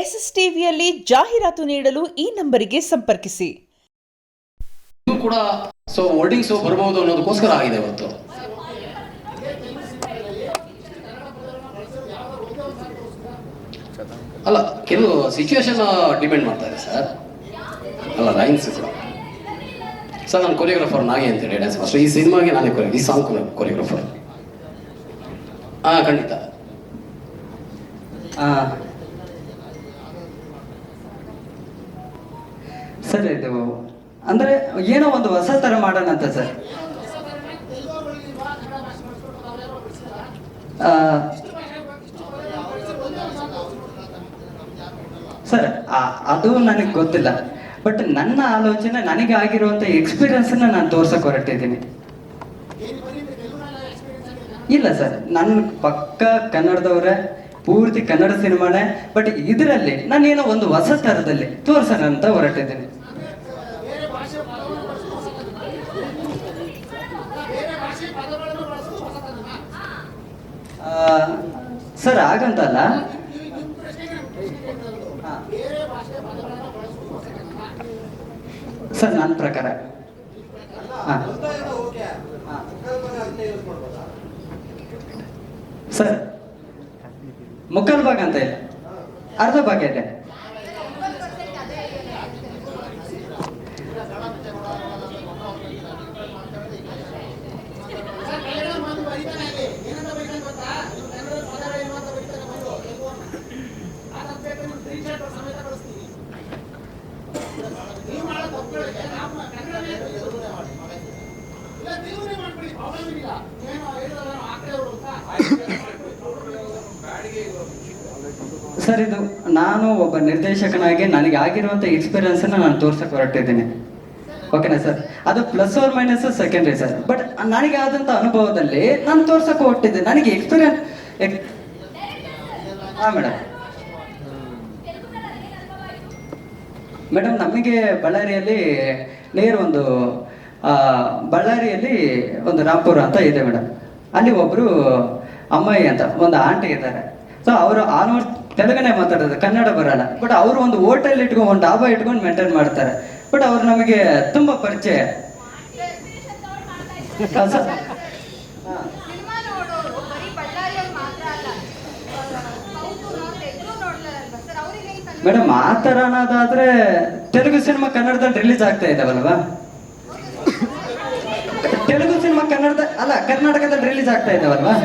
SSTVಯಲ್ಲಿ ಜಾಹೀರಾತು ನೀಡಲು ಈ ನಂಬರಿಗೆ ಸಂಪರ್ಕಿಸಿ. ಇದು ಕೂಡ ವರ್ಡಿಂಗ್ಸ್ ಬರಬಹುದು ಅನ್ನೋದಕ್ಕೋಸ್ಕರ ಆಗಿದೆ ಇವತ್ತು. ಅಲ್ಲ, ಕೆಲವು ಸಿಚುವೇಶನ್ ಡಿಪೆಂಡ್ ಮಾಡ್ತಾ ಇದೆ ಸರ್. ಅಲ್ಲ, ಲೈನ್ಸ್ ಕೂಡ ಸರ್. ನಾನು ಕೊರಿಯೋಗ್ರಾಫರ್ ನಾಗಿ ಅಂತೇಳಿ ಡ್ಯಾನ್ಸ್ ಮಾಸ್ಟರ್. ಈ ಸಿನಿಮಾಗೆ ನಾನೇ ಈ ಸಾಂಗ್ ಕೊರಿಯೋಗ್ರಾಫರ್. ಖಂಡಿತ. ಸರ್, ಇದು ಅಂದ್ರೆ ಏನೋ ಒಂದು ಹೊಸ ತರ ಮಾಡೋಣ ಅಂತ ಸರ್. ಸರ್, ಅದು ನನಗೆ ಗೊತ್ತಿಲ್ಲ. ಬಟ್ ನನ್ನ ಆಲೋಚನೆ, ನನಗೆ ಆಗಿರುವಂತ ಎಕ್ಸ್ಪೀರಿಯನ್ಸ್ ನಾನು ತೋರ್ಸಕ್ ಹೊರಟಿದ್ದೀನಿ. ಇಲ್ಲ ಸರ್, ನನ್ನ ಪಕ್ಕ ಕನ್ನಡದವ್ರೆ, ಪೂರ್ತಿ ಕನ್ನಡ ಸಿನಿಮಾನೇ. ಬಟ್ ಇದರಲ್ಲಿ ನಾನೇನೋ ಒಂದು ಹೊಸ ತರದಲ್ಲಿ ತೋರ್ಸೋಣ ಅಂತ ಹೊರಟಿದ್ದೀನಿ. ಸರ್, ಹಾಗಂತಲ್ಲ ಸರ್, ನನ್ನ ಪ್ರಕಾರ ಸರ್, ಮುಕ್ಕಾಲು ಭಾಗ ಅಂತ ಇಲ್ಲ, ಅರ್ಧ ಭಾಗ ಇದೆ. ಸರ್, ಇದು ನಾನು ಒಬ್ಬ ನಿರ್ದೇಶಕನಾಗಿ ನನಗೆ ಆಗಿರುವಂಥ ಎಕ್ಸ್ಪೀರಿಯನ್ಸನ್ನು ನಾನು ತೋರ್ಸಕ್ಕೆ ಹೊರಟಿದ್ದೀನಿ. ಓಕೆನಾ ಸರ್? ಅದು plus or minus secondary sir. But ನನಗೆ ಆದಂಥ ಅನುಭವದಲ್ಲಿ ನಾನು ತೋರ್ಸಕ್ಕೆ ಹೊರಟಿದ್ದೆ. ನನಗೆ ಎಕ್ಸ್ಪೀರಿಯನ್ಸ್. ಮೇಡಮ್, ನಮಗೆ ಬಳ್ಳಾರಿಯಲ್ಲಿ ಬಳ್ಳಾರಿಯಲ್ಲಿ ಒಂದು ರಾಂಪುರ ಅಂತ ಇದೆ ಮೇಡಮ್. ಅಲ್ಲಿ ಒಬ್ಬರು ಅಮ್ಮಾಯಿ ಅಂತ ಒಂದು ಆಂಟಿ ಇದ್ದಾರೆ. ಸೊ ಅವರು ಆಲ್ಮೋಸ್ಟ್ ತೆಲುಗನೇ ಮಾತಾಡೋದು, ಕನ್ನಡ ಬರಲ್ಲ. ಬಟ್ ಅವರು ಒಂದು ಹೋಟೆಲ್ ಇಟ್ಕೊಂಡು, ಒಂದು ಡಾಬಾ ಇಟ್ಕೊಂಡು ಮೇಂಟೈನ್ ಮಾಡ್ತಾರೆ. ಬಟ್ ಅವ್ರು ನಮಗೆ ತುಂಬ ಪರಿಚಯ. ಮೇಡಮ್, ಆ ಥರ ಅನ್ನೋದಾದ್ರೆ ತೆಲುಗು ಸಿನಿಮಾ ಕನ್ನಡದಲ್ಲಿ ರಿಲೀಸ್ ಆಗ್ತಾ ಇದ್ದಾವಲ್ವಾ? ತೆಲುಗು ಸಿನಿಮಾ ಕರ್ನಾಟಕದಲ್ಲಿ ರಿಲೀಸ್ ಆಗ್ತಾ ಇದ್ದಾವಲ್ವಾ?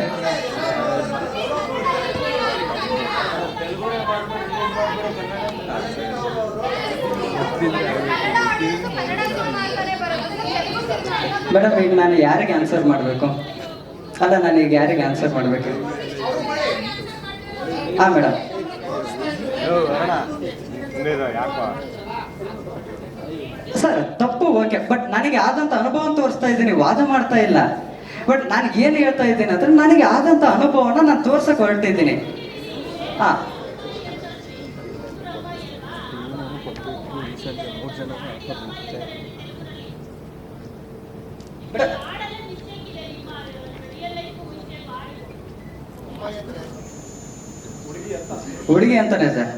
ಮೇಡಮ್, ಈಗ ನಾನು ಯಾರಿಗೆ ಆನ್ಸರ್ ಮಾಡಬೇಕು? ನಾನೀಗ ಯಾರಿಗೆ ಆನ್ಸರ್ ಮಾಡಬೇಕು? ಮೇಡಮ್, ಸರ್, ತಪ್ಪು ಓಕೆ. ಬಟ್ ನನಗೆ ಆದಂಥ ಅನುಭವ ತೋರಿಸ್ತಾ ಇದ್ದೀನಿ, ವಾದ ಮಾಡ್ತಾ ಇಲ್ಲ. ಬಟ್ ನಾನು ಏನು ಹೇಳ್ತಾ ಇದ್ದೀನಿ ಅಂದ್ರೆ, ನನಗೆ ಆದಂಥ ಅನುಭವನ ನಾನು ತೋರ್ಸಕ್ಕೆ ಹೊರಟಿದ್ದೀನಿ. ಹುಡುಗಿ ಅಂತಾನೆ ಸರ್.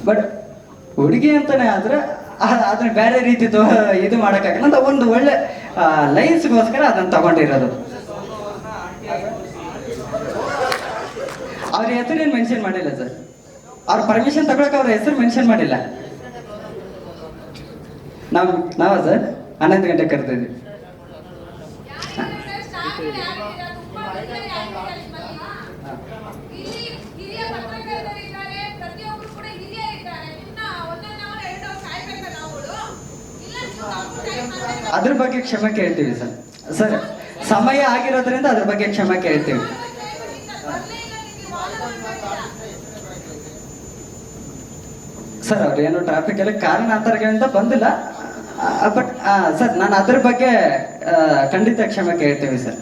ಬಟ್ ಹುಡುಗಿ ಅಂತಾನೆ ಆದ್ರೆ ಅದನ್ನ ಬೇರೆ ರೀತಿ ಇದು ಮಾಡೋಕ್ಕಾಗಲ್ಲ ಅಂತ ಒಂದು ಒಳ್ಳೆ ಲೈನ್ಸ್ಗೋಸ್ಕರ ಅದನ್ನ ತಗೊಂಡಿರೋದು. ಅವ್ರ ಹೆಸರೇನು ಮೆನ್ಷನ್ ಮಾಡಿಲ್ಲ ಸರ್. ಅವ್ರ ಪರ್ಮಿಷನ್ ತಗೊಳಕ್ಕೆ ಅವ್ರ ಹೆಸರು ಮೆನ್ಷನ್ ಮಾಡಿಲ್ಲ. ನಾವ ಸರ್ 11 ಗಂಟೆಗೆ ಕರೆದಿದ್ವಿ. ಅದ್ರ ಬಗ್ಗೆ ಕ್ಷಮೆ ಕೇಳ್ತೀವಿ ಸರ್. ಸರ್, ಸಮಯ ಆಗಿರೋದ್ರಿಂದ ಅದ್ರ ಬಗ್ಗೆ ಕ್ಷಮೆ ಕೇಳ್ತೀವಿ. ಸರ್, ಅವ್ರೇನು ಟ್ರಾಫಿಕ್ ಅಲ್ಲಿ ಕಾರಣಾಂತರಗಳಿಂದ ಬಂದಿಲ್ಲ. ಬಟ್ ಸರ್, ನಾನು ಅದ್ರ ಬಗ್ಗೆ ಖಂಡಿತ ಕ್ಷಮೆ ಕೇಳ್ತೀವಿ ಸರ್.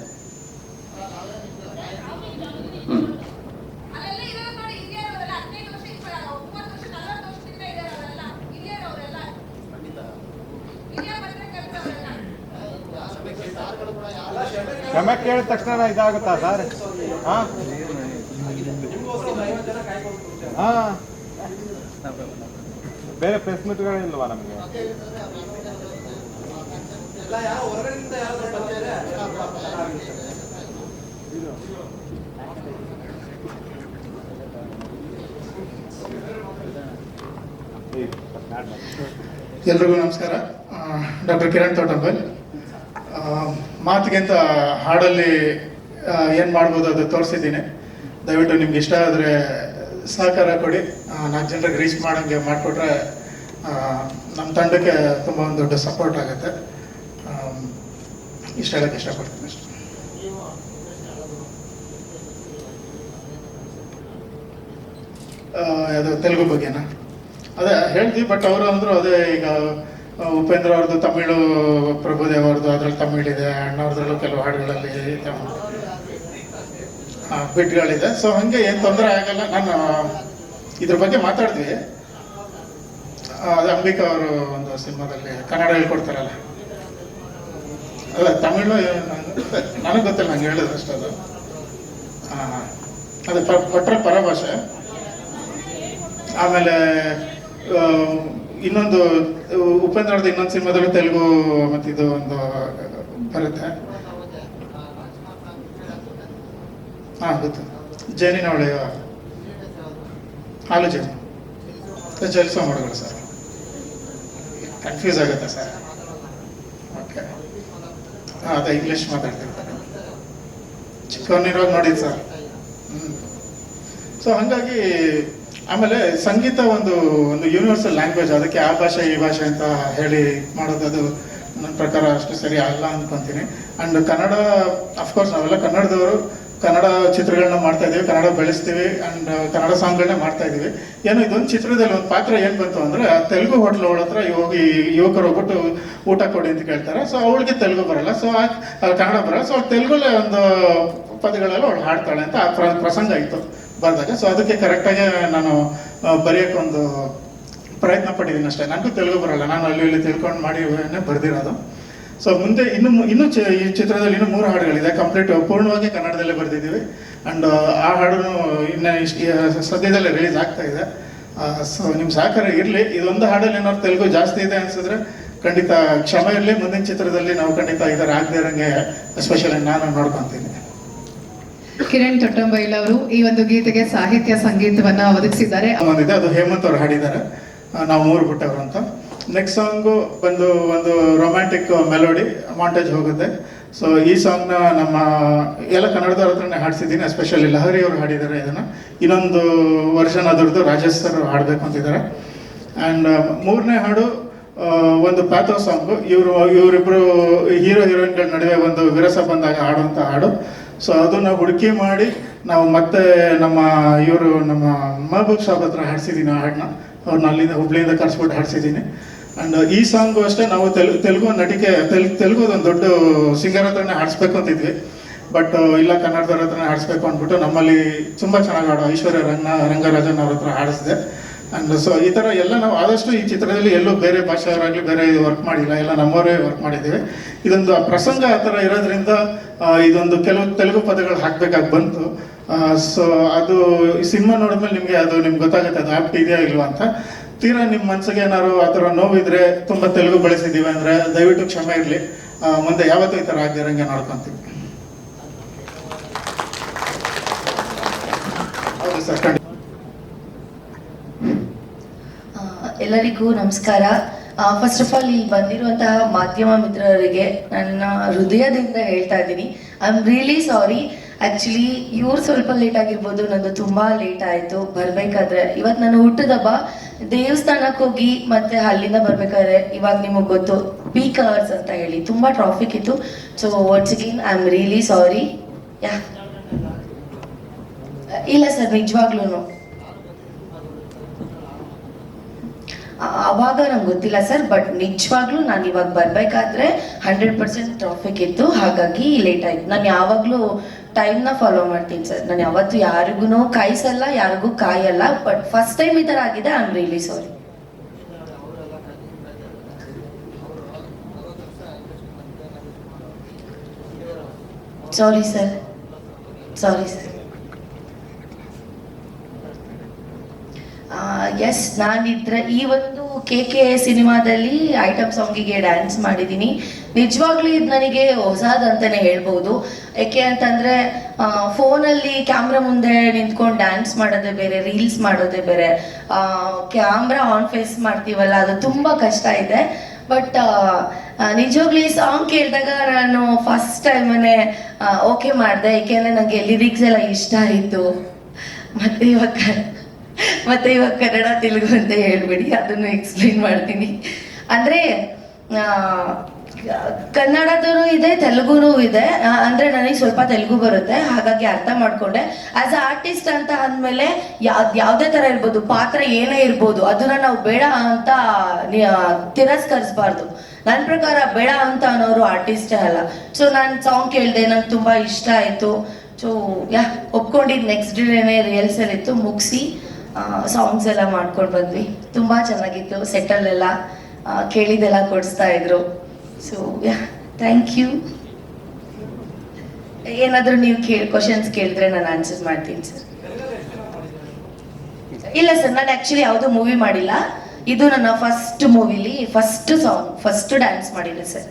ಕ್ಷಮೆ ಕೇಳಿದ ತಕ್ಷಣ ಇದಾಗುತ್ತಾ ಸರ್? ಹಾಂ, ಬೇರೆ ಪ್ರೆಸ್ ಮೀಟ್ಗಳಿಲ್ವಾ ನಮಗೆ? ಎಲ್ರಿಗೂ ನಮಸ್ಕಾರ. ಡಾಕ್ಟರ್ ಕಿರಣ್ ತೋಟಂಬಲ್. ಮಾತಿಗಿಂತ ಹಾಡಲ್ಲಿ ಏನು ಮಾಡ್ಬೋದು ಅದು ತೋರಿಸಿದ್ದೀನಿ. ದಯವಿಟ್ಟು ನಿಮ್ಗೆ ಇಷ್ಟ ಆದರೆ ಸಹಕಾರ ಕೊಡಿ. 4 ಜನರಿಗೆ ರೀಚ್ ಮಾಡೋಂಗೆ ಮಾಡಿಕೊಟ್ರೆ ನಮ್ಮ ತಂಡಕ್ಕೆ ತುಂಬ ಒಂದು ದೊಡ್ಡ ಸಪೋರ್ಟ್ ಆಗುತ್ತೆ. ಇಷ್ಟ ಹೇಳೋಕ್ಕೆ ಇಷ್ಟಪಡ್ತೀನಿ ಅಷ್ಟೇ. ಅದು ತೆಲುಗು ಬಗ್ಗೆನಾ? ಅದೇ ಹೇಳ್ತೀವಿ, ಬಟ್ ಅವರು ಅಂದರು ಅದೇ ಈಗ ಉಪೇಂದ್ರ ಅವ್ರದ್ದು ತಮಿಳು, ಪ್ರಭುದೇವ್ ಅವ್ರದ್ದು ಅದ್ರಲ್ಲಿ ತಮಿಳಿದೆ, ಅಣ್ಣವ್ರದ್ರಲ್ಲೂ ಕೆಲವು ಹಾಡುಗಳಲ್ಲಿ ಬಿಟ್ಗಳಿದೆ. ಸೊ ಹಾಗೆ ಏನು ತೊಂದರೆ ಆಗಲ್ಲ. ನಾನು ಇದ್ರ ಬಗ್ಗೆ ಮಾತಾಡ್ತೀವಿ. ಅದು ಅಂಬಿಕಾ ಅವರು ಒಂದು ಸಿನಿಮಾದಲ್ಲಿ ಕನ್ನಡ ಹೇಳ್ಕೊಡ್ತಾರಲ್ಲ, ಅಲ್ಲ ತಮಿಳು ನನಗೆ ಗೊತ್ತಿಲ್ಲ, ನಂಗೆ ಹೇಳಿದ್ರು ಅಷ್ಟೇ. ಅದು ಭಟ್ರ ಪರಭಾಷೆ. ಆಮೇಲೆ ಇನ್ನೊಂದು ಉಪೇಂದ್ರ ಅವ್ರದ್ದು ಇನ್ನೊಂದು ಸಿನಿಮಾದಲ್ಲೂ ತೆಲುಗು ಮತ್ತಿದು ಒಂದು ಬರುತ್ತೆ. ಹಾಂ ಗೊತ್ತು, ಜೇನಿನ ಹೊಳೆಯ ಹಾಲು ಜೇನು ಚಲಿಸೋ ಮಾಡೋಗಳು ಸರ್. ಕನ್ಫ್ಯೂಸ್ ಆಗುತ್ತೆ ಸರ್. ಓಕೆ, ಹಾಂ ಅದೇ ಇಂಗ್ಲೀಷ್ ಮಾತಾಡ್ತಿರ್ತಾರೆ. ಚಿಕ್ಕವನಿರುವಾಗ ನೋಡಿದ್ದು ಸರ್. ಸೊ ಹಾಗಾಗಿ ಆಮೇಲೆ ಸಂಗೀತ ಒಂದು ಯೂನಿವರ್ಸಲ್ ಲ್ಯಾಂಗ್ವೇಜ್. ಅದಕ್ಕೆ ಆ ಭಾಷೆ ಈ ಭಾಷೆ ಅಂತ ಹೇಳಿ ಮಾಡೋದು ಅದು ನನ್ನ ಪ್ರಕಾರ ಅಷ್ಟು ಸರಿ ಅಲ್ಲ ಅಂದ್ಕೊತೀನಿ. ಆ್ಯಂಡ್ ಕನ್ನಡ, ಅಫ್ಕೋರ್ಸ್ ನಾವೆಲ್ಲ ಕನ್ನಡದವರು, ಕನ್ನಡ ಚಿತ್ರಗಳನ್ನ ಮಾಡ್ತಾ ಇದ್ದೀವಿ, ಕನ್ನಡ ಬೆಳೆಸ್ತೀವಿ, ಆ್ಯಂಡ್ ಕನ್ನಡ ಸಾಂಗ್ಗಳನ್ನ ಮಾಡ್ತಾ ಇದ್ದೀವಿ. ಏನೋ ಇದೊಂದು ಚಿತ್ರದಲ್ಲಿ ಒಂದು ಪಾತ್ರ ಏನು ಬಂತು ಅಂದರೆ, ತೆಲುಗು ಹೋಟ್ಲ್ ಅವಳ ಹತ್ರ ಹೋಗಿ ಯುವಕರು ಹೋಗ್ಬಿಟ್ಟು ಊಟ ಕೊಡಿ ಅಂತ ಕೇಳ್ತಾರೆ. ಸೊ ಅವಳಿಗೆ ತೆಲುಗು ಬರಲ್ಲ, ಸೊ ಕನ್ನಡ ಬರಲ್ಲ. ಸೊ ತೆಲುಗುಲೇ ಒಂದು ಪದಗಳೆಲ್ಲ ಅವಳು ಹಾಡ್ತಾಳೆ ಅಂತ ಆ ಪ್ರಸಂಗ ಇತ್ತು ಬರೆದಾಗ. ಸೊ ಅದಕ್ಕೆ ಕರೆಕ್ಟಾಗಿ ನಾನು ಬರೆಯೋಕ್ಕೊಂದು ಪ್ರಯತ್ನ ಪಟ್ಟಿದ್ದೀನಿ ಅಷ್ಟೇ. ನನಗೂ ತೆಲುಗು ಬರಲ್ಲ, ನಾನು ಅಲ್ಲಿ ಇಲ್ಲಿ ತಿಳ್ಕೊಂಡು ಮಾಡಿ ಬರೆದಿರೋದು. ಸೊ ಮುಂದೆ ಇನ್ನೂ ಈ ಚಿತ್ರದಲ್ಲಿ ಇನ್ನೂ 3 ಹಾಡುಗಳಿದೆ, ಕಂಪ್ಲೀಟ್ ಪೂರ್ಣವಾಗಿ ಕನ್ನಡದಲ್ಲೇ ಬರೆದಿದ್ದೀವಿ. ಆ್ಯಂಡ್ ಆ ಹಾಡು ಇನ್ನು ಸದ್ಯದಲ್ಲೇ ರಿಲೀಸ್ ಆಗ್ತಾ ಇದೆ. ಸೊ ನಿಮ್ಮ ಸಹಕಾರ ಇರಲಿ. ಇದೊಂದು ಹಾಡಲ್ಲಿ ಏನಾದ್ರು ತೆಲುಗು ಜಾಸ್ತಿ ಇದೆ ಅನಿಸಿದ್ರೆ ಖಂಡಿತ ಕ್ಷಮೆ ಇರಲಿ. ಮುಂದಿನ ಚಿತ್ರದಲ್ಲಿ ನಾವು ಖಂಡಿತ ಈ ಥರ ಆಗದೇ ಇರೋಂಗೆ ಎಸ್ಪೆಷಲಿ ನಾನು ನೋಡ್ಕೊತೀನಿ. ಕಿರಣ್ ತೊಟ್ಟಂಬೈಲ್ ಅವರು ಈ ಒಂದು ಗೀತೆಗೆ ಸಾಹಿತ್ಯ ಸಂಗೀತವನ್ನ ಒದಗಿಸಿದ್ದಾರೆ. ಒಂದಿದೆ, ಅದು ಹೇಮಂತ್ ಅವರು ಹಾಡಿದ್ದಾರೆ, ನಾವು 3 ಬಿಟ್ಟವರು ಅಂತ. ನೆಕ್ಸ್ಟ್ ಸಾಂಗು ಬಂದು ಒಂದು ರೊಮ್ಯಾಂಟಿಕ್ ಮೆಲೋಡಿ ಮಾಂಟೇಜ್ ಹೋಗುತ್ತೆ. ಸೊ ಈ ಸಾಂಗ್ನ ನಮ್ಮ ಎಲ್ಲ ಕನ್ನಡದವ್ರ ಹತ್ರನೇ ಹಾಡಿಸಿದ್ದೀನಿ. ಎಸ್ಪೆಷಲಿ ಲಹರಿ ಅವರು ಹಾಡಿದ್ದಾರೆ ಇದನ್ನು. ಇನ್ನೊಂದು ವರ್ಷನ್ ಅದರದ್ದು ರಾಜೇಶ್ ಸರ್ ಹಾಡಬೇಕು ಅಂತಿದ್ದಾರೆ. ಆ್ಯಂಡ್ 3ನೇ ಹಾಡು ಒಂದು ಪ್ಯಾಥೋ ಸಾಂಗು. ಇವರಿಬ್ಬರು ಹೀರೋ ಹೀರೋಯಿನ್ಗಳ ನಡುವೆ ಒಂದು ವಿರಸ ಬಂದಾಗ ಹಾಡುವಂಥ ಹಾಡು. ಸೊ ಅದನ್ನು ಹುಡುಕಿ ಮಾಡಿ ನಾವು ಮತ್ತೆ ನಮ್ಮ ಮಹಬೂಬ್ ಸಾಬ್ ಹತ್ರ ಹಾಡಿಸಿದ್ದೀನಿ ಆ ಹಾಡನ್ನ. ಅವ್ರನ್ನ ಅಲ್ಲಿಂದ ಹುಬ್ಳಿಯಿಂದ ಕರೆಸ್ಬಿಟ್ಟು ಹಾಡಿಸಿದ್ದೀನಿ. ಆ್ಯಂಡ್ ಈ ಸಾಂಗು ಅಷ್ಟೇ ನಾವು ತೆಲುಗು ನಟಿಕೆ ತೆಲುಗು ಒಂದು ದೊಡ್ಡ ಸಿಂಗರ್ ಹತ್ರನೇ ಹಾಡಿಸ್ಬೇಕು ಅಂತಿದ್ವಿ. ಬಟ್ ಇಲ್ಲ, ಕನ್ನಡದವ್ರ ಹತ್ರನೇ ಹಾಡಿಸ್ಬೇಕು ಅಂದ್ಬಿಟ್ಟು ನಮ್ಮಲ್ಲಿ ತುಂಬ ಚೆನ್ನಾಗಿ ಹಾಡೋ ಐಶ್ವರ್ಯ ರಂಗರಾಜನ್ ಅವ್ರ ಹತ್ರ ಹಾಡಿಸಿದೆ. ಆ್ಯಂಡ್ ಸೊ ಈ ಥರ ಎಲ್ಲ ನಾವು ಆದಷ್ಟು ಈ ಚಿತ್ರದಲ್ಲಿ ಎಲ್ಲೂ ಬೇರೆ ಭಾಷೆಯವರಾಗಲಿ ಬೇರೆ ವರ್ಕ್ ಮಾಡಿಲ್ಲ, ಎಲ್ಲ ನಮ್ಮವರೇ ವರ್ಕ್ ಮಾಡಿದ್ದೀವಿ. ಇದೊಂದು ಪ್ರಸಂಗ ಆ ಥರ ಇರೋದ್ರಿಂದ ಇದೊಂದು ಕೆಲವು ತೆಲುಗು ಪದಗಳು ಹಾಕಬೇಕಾಗಿ ಬಂತು. ಸೊ ಅದು ಈ ಸಿನಿಮಾ ನೋಡಿದ್ಮೇಲೆ ನಿಮ್ಗೆ ಗೊತ್ತಾಗುತ್ತೆ ಅದು ಆಪ್ಟ್ ಇದೆಯಾ ಇಲ್ವಾ ಅಂತ. ತೀರಾ ನಿಮ್ಮ ಮನಸ್ಸಿಗೆ ಏನಾದ್ರು ಆ ಥರ ನೋವಿದ್ರೆ, ತುಂಬ ತೆಲುಗು ಬಳಸಿದ್ದೀವಿ ಅಂದರೆ ದಯವಿಟ್ಟು ಕ್ಷಮೆ ಇರಲಿ. ಮುಂದೆ ಯಾವತ್ತೂ ಈ ಥರ ಆಗದಿರಂಗೆ ನೋಡ್ಕೊತೀವಿ. ಹೌದು ಸರ್, ಖಂಡಿತ. ಎಲ್ಲರಿಗೂ ನಮಸ್ಕಾರ. ಫಸ್ಟ್ ಆಫ್ ಆಲ್ ಇಲ್ಲಿ ಬಂದಿರುವಂತಹ ಮಾಧ್ಯಮ ಮಿತ್ರರಿಗೆ ನನ್ನ ಹೃದಯದಿಂದ ಹೇಳ್ತಾ ಇದ್ದೀನಿ, I am really sorry. Actually ಇವ್ರು ಸ್ವಲ್ಪ ಲೇಟ್ ಆಗಿರ್ಬೋದು, ನಂದು ತುಂಬ ಲೇಟ್ ಆಯಿತು ಬರಬೇಕಾದ್ರೆ. ಇವತ್ತು ನಾನು ಹುಟ್ಟಿದ ಹಬ್ಬ, ದೇವಸ್ಥಾನಕ್ಕೆ ಹೋಗಿ ಮತ್ತೆ ಅಲ್ಲಿಂದ ಬರ್ಬೇಕಾದ್ರೆ ಇವಾಗ ನಿಮಗೆ ಗೊತ್ತು ಪೀಕ್ ಅವರ್ಸ್ ಅಂತ ಹೇಳಿ ತುಂಬ ಟ್ರಾಫಿಕ್ ಇತ್ತು. So once again I am really ಸಾರಿ. ಇಲ್ಲ ಸರ್, ನಿಜವಾಗ್ಲೂ ಆವಾಗ ನಂಗೆ ಗೊತ್ತಿಲ್ಲ ಸರ್, ಬಟ್ ನಿಜವಾಗ್ಲೂ ನಾನು ಇವಾಗ ಬರಬೇಕಾದ್ರೆ 100% ಟ್ರಾಫಿಕ್ ಇತ್ತು, ಹಾಗಾಗಿ ಲೇಟ್ ಆಯ್ತು. ನಾನು ಯಾವಾಗಲೂ ಟೈಮ್ನ ಫಾಲೋ ಮಾಡ್ತೀನಿ ಸರ್. ನಾನು ಯಾವತ್ತೂ ಯಾರಿಗೂ ಕಾಯಿಸಲ್ಲ, ಯಾರಿಗೂ ಕಾಯಲ್ಲ. ಬಟ್ ಫಸ್ಟ್ ಟೈಮ್ ಈ ಥರ ಆಗಿದೆ, I am really sorry. Sorry sir, sorry sir. Yes, ನಾನಿದ್ರೆ ಈ ಒಂದು KK ಸಿನಿಮಾದಲ್ಲಿ ಐಟಮ್ ಸಾಂಗಿಗೆ ಡ್ಯಾನ್ಸ್ ಮಾಡಿದ್ದೀನಿ. ನಿಜವಾಗ್ಲೂ ಇದು ನನಗೆ ಹೊಸದಂತಾನೆ ಹೇಳ್ಬೋದು. ಯಾಕೆ ಅಂತಂದರೆ ಫೋನಲ್ಲಿ ಕ್ಯಾಮ್ರಾ ಮುಂದೆ ನಿಂತ್ಕೊಂಡು ಡ್ಯಾನ್ಸ್ ಮಾಡೋದೇ ಬೇರೆ, ರೀಲ್ಸ್ ಮಾಡೋದೇ ಬೇರೆ. ಕ್ಯಾಮ್ರಾ ಆನ್ ಫೇಸ್ ಮಾಡ್ತೀವಲ್ಲ, ಅದು ತುಂಬ ಕಷ್ಟ ಇದೆ. ಬಟ್ ನಿಜವಾಗ್ಲೂ ಈ ಸಾಂಗ್ ಕೇಳಿದಾಗ ನಾನು ಫಸ್ಟ್ ಟೈಮನ್ನೇ ಓಕೆ ಮಾಡಿದೆ. ಏಕೆಂದರೆ ನನಗೆ ಲಿರಿಕ್ಸ್ ಎಲ್ಲ ಇಷ್ಟ ಆಯಿತು. ಮತ್ತೆ ಇವಾಗ ಕನ್ನಡ ತೆಲುಗು ಅಂತ ಹೇಳ್ಬಿಡಿ, ಅದನ್ನು ಎಕ್ಸ್ಪ್ಲೈನ್ ಮಾಡ್ತೀನಿ. ಅಂದರೆ ಕನ್ನಡದೂ ಇದೆ, ತೆಲುಗುನೂ ಇದೆ. ಅಂದರೆ ನನಗೆ ಸ್ವಲ್ಪ ತೆಲುಗು ಬರುತ್ತೆ, ಹಾಗಾಗಿ ಅರ್ಥ ಮಾಡಿಕೊಂಡೆ. ಆ್ಯಸ್ ಅ ಆರ್ಟಿಸ್ಟ್ ಅಂತ ಅಂದಮೇಲೆ ಯಾವುದೇ ಥರ ಇರ್ಬೋದು, ಪಾತ್ರ ಏನೇ ಇರ್ಬೋದು, ಅದನ್ನು ನಾವು ಬೇಡ ಅಂತ ತಿರಸ್ಕರಿಸಬಾರ್ದು. ನನ್ನ ಪ್ರಕಾರ ಬೇಡ ಅಂತ ಅನ್ನೋರು ಆರ್ಟಿಸ್ಟೇ ಅಲ್ಲ. ಸೊ ನಾನು ಸಾಂಗ್ ಕೇಳಿದೆ, ನಂಗೆ ತುಂಬ ಇಷ್ಟ ಆಯಿತು. ಸೊ ಒಪ್ಕೊಂಡಿದ್ದು ನೆಕ್ಸ್ಟ್ ಡೇನೇ ರಿಹರ್ಸಲ್ ಇತ್ತು, ಮುಗಿಸಿ ಸಾಂಗ್ಸ್ ಎಲ್ಲ ಮಾಡ್ಕೊಂಡು ಬಂದ್ವಿ. ತುಂಬ ಚೆನ್ನಾಗಿತ್ತು. ಸೆಟ್ಟಲ್ಲೆಲ್ಲ ಕೇಳಿದೆಲ್ಲ ಕೊಡಿಸ್ತಾ ಇದ್ರು. So thank you. ಏನಾದರೂ ನೀವು ಕ್ವಶನ್ಸ್ ಕೇಳಿದ್ರೆ ನಾನು ಆನ್ಸರ್ ಮಾಡ್ತೀನಿ ಸರ್. ಇಲ್ಲ ಸರ್, ನಾನು ಆ್ಯಕ್ಚುಲಿ ಯಾವುದೂ ಮೂವಿ ಮಾಡಿಲ್ಲ. ಇದು ನನ್ನ ಫಸ್ಟ್ ಮೂವಿಲಿ ಫಸ್ಟ್ ಸಾಂಗ್, ಫಸ್ಟ್ ಡ್ಯಾನ್ಸ್ ಮಾಡಿದೆ ಸರ್.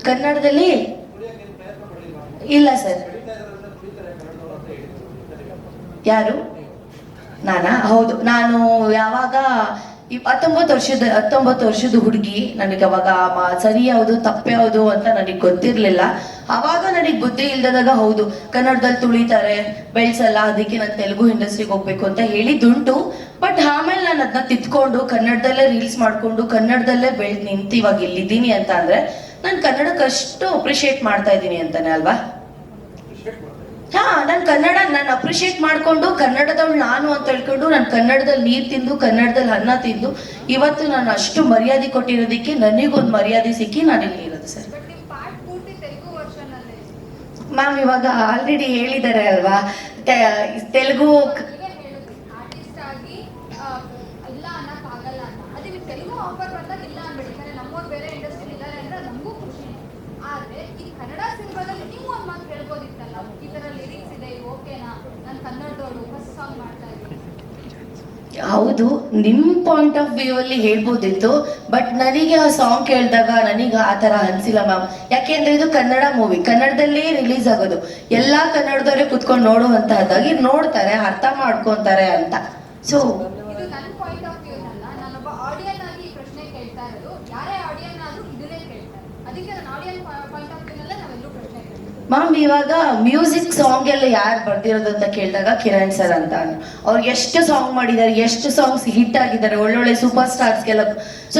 ಕನ್ನಡದಲ್ಲಿ ಇಲ್ಲ ಸರ್. ಯಾರು? ನಾನಾ? ಹೌದು, ನಾನು ಯಾವಾಗ 19 ವರ್ಷದ ಹುಡುಗಿ. ನನಗೆ ಅವಾಗ ಸರಿ ಯಾವುದು ತಪ್ಪು ಯಾವುದು ಅಂತ ನನಗೆ ಗೊತ್ತಿರಲಿಲ್ಲ. ಆವಾಗ ನನಗೆ ಬುದ್ಧಿ ಇಲ್ದಾಗ ಹೌದು ಕನ್ನಡದಲ್ಲಿ ತುಳಿತಾರೆ, ಬೆಳೆಸಲ್ಲ, ಅದಕ್ಕೆ ನಾನು ತೆಲುಗು ಇಂಡಸ್ಟ್ರಿಗೆ ಹೋಗ್ಬೇಕು ಅಂತ ಹೇಳಿದ್ದುಂಟು. ಬಟ್ ಆಮೇಲೆ ನಾನು ಅದನ್ನ ತಿದ್ಕೊಂಡು ಕನ್ನಡದಲ್ಲೇ ರೀಲ್ಸ್ ಮಾಡಿಕೊಂಡು ಕನ್ನಡದಲ್ಲೇ ಬೆಳೆದು ನಿಂತು ಇವಾಗ ಇಲ್ಲಿದ್ದೀನಿ ಅಂತ ಅಂದರೆ ನಾನು ಕನ್ನಡಕ್ಕೆ ಅಷ್ಟು ಅಪ್ರಿಷಿಯೇಟ್ ಮಾಡ್ತಾ ಇದ್ದೀನಿ ಅಂತಾನೆ ಅಲ್ವಾ? ನಾನು ಅಪ್ರಿಷಿಯೇಟ್ ಮಾಡ್ಕೊಂಡು ಕನ್ನಡದವಳು ನಾನು ಅಂತ ಹೇಳ್ಕೊಂಡು ನಾನು ಕನ್ನಡದಲ್ಲಿ ನೀರು ತಿಂದು ಕನ್ನಡದಲ್ಲಿ ಅನ್ನ ತಿಂದು ಇವತ್ತು ನಾನು ಅಷ್ಟು ಮರ್ಯಾದೆ ಕೊಟ್ಟಿರೋದಕ್ಕೆ ನನಗೊಂದು ಮರ್ಯಾದೆ ಸಿಕ್ಕಿ ನಾನು ಇಲ್ಲಿ ಇರೋದು ಸರ್. ಮ್ಯಾಮ್ ಇವಾಗ ಆಲ್ರೆಡಿ ಹೇಳಿದ್ದಾರೆ ಅಲ್ವಾ, ತೆಲುಗು ಹೌದು, ನಿಮ್ಮ ಪಾಯಿಂಟ್ ಆಫ್ ವ್ಯೂ ಅಲ್ಲಿ ಹೇಳ್ಬೋದಿತ್ತು. ಬಟ್ ನನಗೆ ಆ ಸಾಂಗ್ ಕೇಳಿದಾಗ ನನಗೆ ಆ ಥರ ಅನಿಸಿಲ್ಲ ಮ್ಯಾಮ್. ಯಾಕೆಂದ್ರೆ ಇದು ಕನ್ನಡ ಮೂವಿ, ಕನ್ನಡದಲ್ಲೇ ರಿಲೀಸ್ ಆಗೋದು. ಎಲ್ಲ ಕನ್ನಡದವರೇ ಕುತ್ಕೊಂಡು ನೋಡುವಂತಹದ್ದಾಗಿ ನೋಡ್ತಾರೆ, ಅರ್ಥ ಮಾಡ್ಕೊತಾರೆ ಅಂತ. ಸೊ ಮ್ಯಾಮ್ ಇವಾಗ ಮ್ಯೂಸಿಕ್ ಸಾಂಗ್ ಎಲ್ಲ ಯಾರು ಬರ್ದಿರೋದು ಅಂತ ಕೇಳಿದಾಗ ಕಿರಣ್ ಸರ್ ಅಂತ. ಅವ್ರು ಎಷ್ಟು ಸಾಂಗ್ ಮಾಡಿದ್ದಾರೆ, ಎಷ್ಟು ಸಾಂಗ್ಸ್ ಹಿಟ್ ಆಗಿದ್ದಾರೆ, ಒಳ್ಳೊಳ್ಳೆ ಸೂಪರ್ ಸ್ಟಾರ್ಸ್ಗೆಲ್ಲ. ಸೊ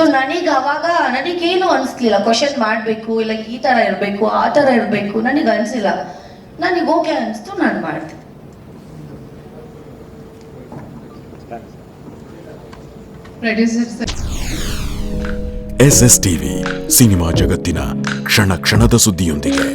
ಅವಾಗ ನನಗೇನು ಅನಿಸ್ಲಿಲ್ಲ ಕ್ವಶನ್ ಮಾಡಬೇಕು, ಇಲ್ಲ ಈ ಥರ ಇರಬೇಕು ಆ ಥರ ಇರಬೇಕು, ನನಗೆ ಅನಿಸಿಲ್ಲ. ನನಗೆ ಓಕೆ ಅನಿಸ್ತು, ನಾನು ಮಾಡಿದೆ. SSTV ಸಿನಿಮಾ ಜಗತ್ತಿನ ಕ್ಷಣ ಕ್ಷಣದ ಸುದ್ದಿಯೊಂದಿಗೆ.